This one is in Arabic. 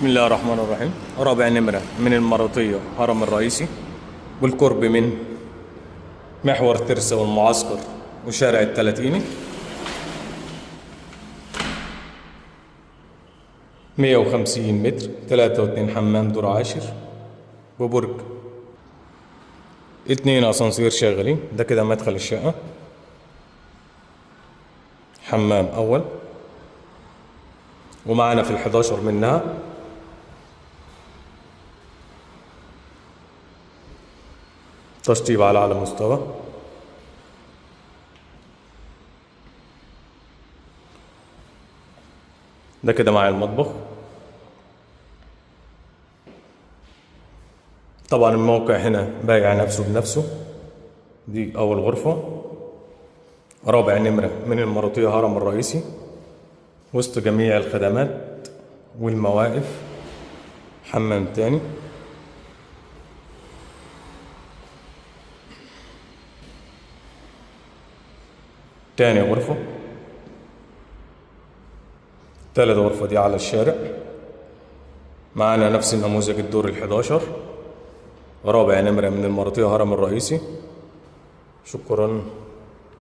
بسم الله الرحمن الرحيم. رابع نمرة من المرطية هرم الرئيسي، بالقرب من محور ترسا والمعسكر وشارع التلاتيني. 150 متر، 3.2 حمام دور عاشر وبرج، 2 أسانسير شغالين. ده كده مدخل الشقة، حمام أول، ومعانا في ال11 منها تشطيب على أعلى مستوى. ده كده مع المطبخ. طبعا الموقع هنا بايع نفسه بنفسه. دي أول غرفة، رابع نمرة من المرطية هرم الرئيسي، وسط جميع الخدمات والمواقف. حمام تاني، تاني غرفة، تالت غرفة دي على الشارع. معانا نفس النموذج الدور ال11، رابع نمرة من المرطية هرم الرئيسي. شكرا.